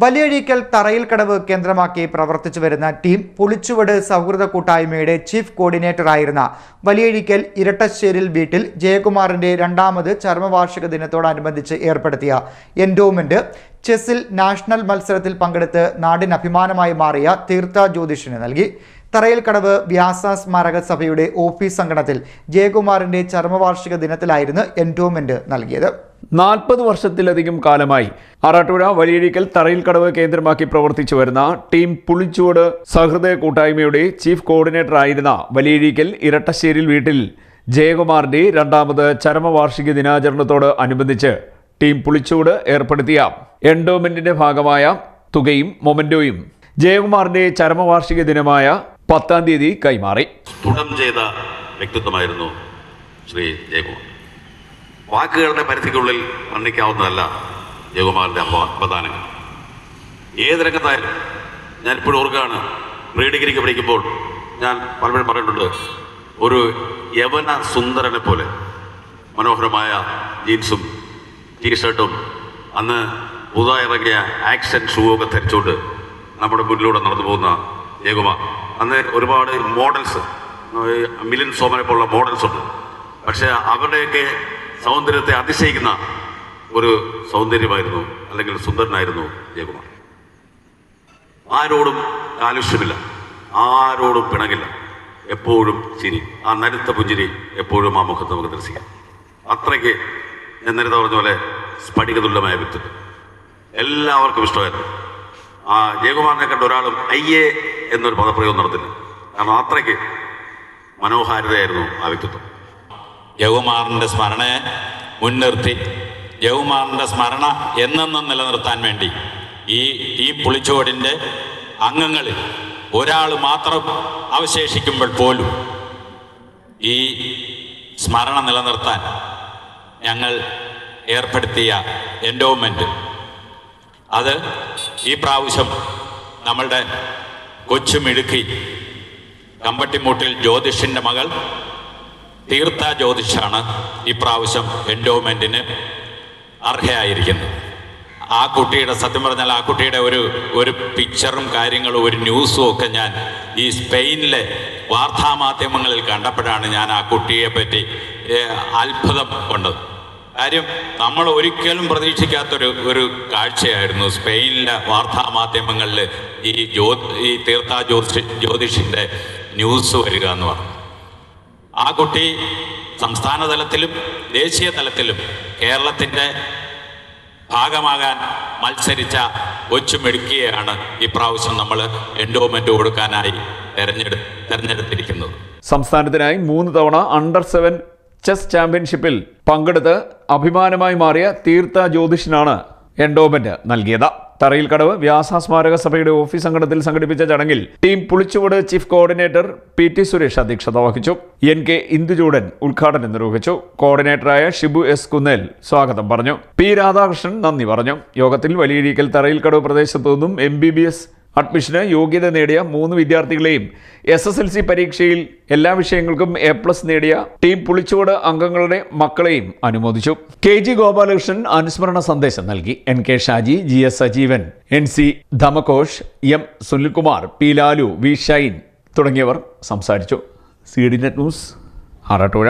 വലിയഴീക്കൽ തറയിൽക്കടവ് കേന്ദ്രമാക്കി പ്രവർത്തിച്ചു വരുന്ന ടീം പുളിച്ചുവട് സൗഹൃദ കൂട്ടായ്മയുടെ ചീഫ് കോർഡിനേറ്ററായിരുന്ന വലിയഴീക്കൽ ഇരട്ടശ്ശേരിൽ വീട്ടിൽ ജയകുമാറിന്റെ രണ്ടാമത് ചരമവാർഷിക ദിനത്തോടനുബന്ധിച്ച് ഏർപ്പെടുത്തിയ എൻഡോമെന്റ് ചെസ്സിൽ നാഷണൽ മത്സരത്തിൽ പങ്കെടുത്ത് നാടിന് അഭിമാനമായി മാറിയ തീർത്ഥ ജ്യോതിഷിന് നൽകി. തറയിൽക്കടവ് വ്യാസ സ്മാരക സഭയുടെ ഓഫീസ് അങ്കണത്തിൽ ജയകുമാറിന്റെ ചരമവാർഷിക ദിനത്തിലായിരുന്നു എൻഡോമെന്റ് നൽകിയത്. 40 വർഷത്തിലധികം കാലമായി ആറാട്ടുപുഴ വലിയഴീക്കൽ തറയിൽക്കടവ് കേന്ദ്രമാക്കി പ്രവർത്തിച്ചു വരുന്ന ടീം പുളിച്ചുവട് സഹൃദയ കൂട്ടായ്മയുടെ ചീഫ് കോർഡിനേറ്റർ ആയിരുന്ന വലിയഴീക്കൽ ഇരട്ടശ്ശേരിൽ വീട്ടിൽ ജയകുമാറിന്റെ രണ്ടാമത് ചരമവാർഷിക ദിനാചരണത്തോട് അനുബന്ധിച്ച് ടീം പുളിച്ചുവട് ഏർപ്പെടുത്തിയ എൻഡോമെന്റിന്റെ ഭാഗമായ തുകയും മൊമെന്റോയും ജയകുമാറിന്റെ ചരമവാർഷിക ദിനമായ 10-ാം തീയതി കൈമാറി. തുടം ചെയ്ത വ്യക്തിത്വമായിരുന്നു ശ്രീ ജയകുമാർ. വാക്കുകളുടെ പരിധിക്കുള്ളിൽ വർണ്ണിക്കാവുന്നതല്ല ജയകുമാറിൻ്റെ അവദാനങ്ങൾ. ഏത് രംഗത്തായാലും ഞാനിപ്പോഴും ഓർക്കുകയാണ്, പ്രീ ഡിഗ്രിക്ക് പഠിക്കുമ്പോൾ ഞാൻ പലപ്പോഴും പറഞ്ഞിട്ടുണ്ട്, ഒരു യവന സുന്ദരനെ പോലെ മനോഹരമായ ജീൻസും ടീഷർട്ടും അന്ന് പുതുതായി ഇറങ്ങിയ ആക്ഷൻ ഷൂ ഒക്കെ ധരിച്ചുകൊണ്ട് നമ്മുടെ മുന്നിലൂടെ നടന്നു പോകുന്ന ജയകുമാർ. അന്ന് ഒരുപാട് മോഡൽസ്, മിലിൻ സോമനെ പോലുള്ള മോഡൽസ് ഉണ്ട്. പക്ഷേ അവരുടെയൊക്കെ സൗന്ദര്യത്തെ അതിശയിക്കുന്ന ഒരു സൗന്ദര്യമായിരുന്നു, അല്ലെങ്കിൽ സുന്ദരനായിരുന്നു ജയകുമാർ. ആരോടും കാലുഷ്യമില്ല, ആരോടും പിണങ്ങില്ല, എപ്പോഴും ചിരി, ആ നരുത്ത പുഞ്ചിരി എപ്പോഴും ആ മുഖത്ത് നമുക്ക് ദർശിക്കാം. അത്രയ്ക്ക് ഞാൻ നേരത്തെ പറഞ്ഞ പോലെ സ്ഫടികതുല്യമായ വ്യക്തിത്വം, എല്ലാവർക്കും ഇഷ്ടമായിരുന്നു. ആ ജയകുമാറിനെ കണ്ട ഒരാളും അയ്യേ എന്നൊരു പദപ്രയോഗം നടത്തില്ല. കാരണം അത്രയ്ക്ക് മനോഹാരിതയായിരുന്നു ആ വ്യക്തിത്വം. ജയകുമാറിൻ്റെ സ്മരണയെ മുൻനിർത്തി ജയകുമാറിൻ്റെ സ്മരണ എന്നെന്നും നിലനിർത്താൻ വേണ്ടി ഈ ടീം പുളിച്ചുവടിൻ്റെ അംഗങ്ങളിൽ ഒരാൾ മാത്രം അവശേഷിക്കുമ്പോൾ പോലും ഈ സ്മരണ നിലനിർത്താൻ ഞങ്ങൾ ഏർപ്പെടുത്തിയ എൻഡോമെൻ്റ്, അത് ഈ പ്രാവശ്യം നമ്മളുടെ കൊച്ചുമിടുക്കി കമ്പട്ടിമൂട്ടിൽ ജ്യോതിഷിൻ്റെ മകൾ തീർത്ഥ ജ്യോതിഷാണ് ഈ പ്രാവശ്യം എൻഡോമെൻറ്റിന് അർഹയായിരിക്കുന്നത്. ആ കുട്ടിയുടെ, സത്യം പറഞ്ഞാൽ ആ കുട്ടിയുടെ ഒരു പിക്ചറും കാര്യങ്ങളും ഒരു ന്യൂസും ഒക്കെ ഞാൻ ഈ സ്പെയിനിലെ വാർത്താമാധ്യമങ്ങളിൽ കണ്ടപ്പോഴാണ് ഞാൻ ആ കുട്ടിയെ പറ്റി അത്ഭുതം കൊണ്ടത്. കാര്യം നമ്മൾ ഒരിക്കലും പ്രതീക്ഷിക്കാത്തൊരു കാഴ്ചയായിരുന്നു സ്പെയിനിലെ വാർത്താമാധ്യമങ്ങളിൽ ഈ തീർത്ഥ ജ്യോതിഷിൻ്റെ ന്യൂസ് വരിക എന്ന് പറഞ്ഞു. ആ കുട്ടി സംസ്ഥാന തലത്തിലും ദേശീയ തലത്തിലും കേരളത്തിൻ്റെ ഭാഗമാകാൻ മത്സരിച്ച കൊച്ചുമിടുക്കിയെയാണ് ഇപ്രാവശ്യം നമ്മൾ എൻഡോമെൻ്റ് കൊടുക്കാനായി തെരഞ്ഞെടുത്തിരിക്കുന്നത്. സംസ്ഥാനത്തിനായി 3 തവണ അണ്ടർ-7 ചെസ് ചാമ്പ്യൻഷിപ്പിൽ പങ്കെടുത്ത് അഭിമാനമായി മാറിയ തീർത്ഥ ജ്യോതിഷിനാണ് എൻഡോമെന്റ് നൽകിയത്. തറയിൽക്കടവ് വ്യാസ സ്മാരക സഭയുടെ ഓഫീസ് അങ്കണത്തിൽ സംഘടിപ്പിച്ച ചടങ്ങിൽ team Pulichuvad chief coordinator PT Suresh അധ്യക്ഷത വഹിച്ചു. NK ഇന്ദുചൂടൻ ഉദ്ഘാടനം നിർവഹിച്ചു. കോർഡിനേറ്ററായ ഷിബു S കുന്നേൽ സ്വാഗതം പറഞ്ഞു. P രാധാകൃഷ്ണൻ നന്ദി പറഞ്ഞു. യോഗത്തിൽ വലിയഴീക്കൽ തറയിൽക്കടവ് പ്രദേശത്തു നിന്നും MBBS അഡ്മിഷന് യോഗ്യത നേടിയ 3 വിദ്യാർത്ഥികളെയും SSLC പരീക്ഷയിൽ എല്ലാ വിഷയങ്ങൾക്കും A+ നേടിയ ടീം പുളിച്ചുവട് അംഗങ്ങളുടെ മക്കളെയും അനുമോദിച്ചു. KG ഗോപാലകൃഷ്ണൻ അനുസ്മരണ സന്ദേശം നൽകി. NK Shaji, GS Sajeevan, NC ധമകോഷ്, M Sunilkumar, P Lalu, V Shine തുടങ്ങിയവർ സംസാരിച്ചു. CDNet news Arattupuzha.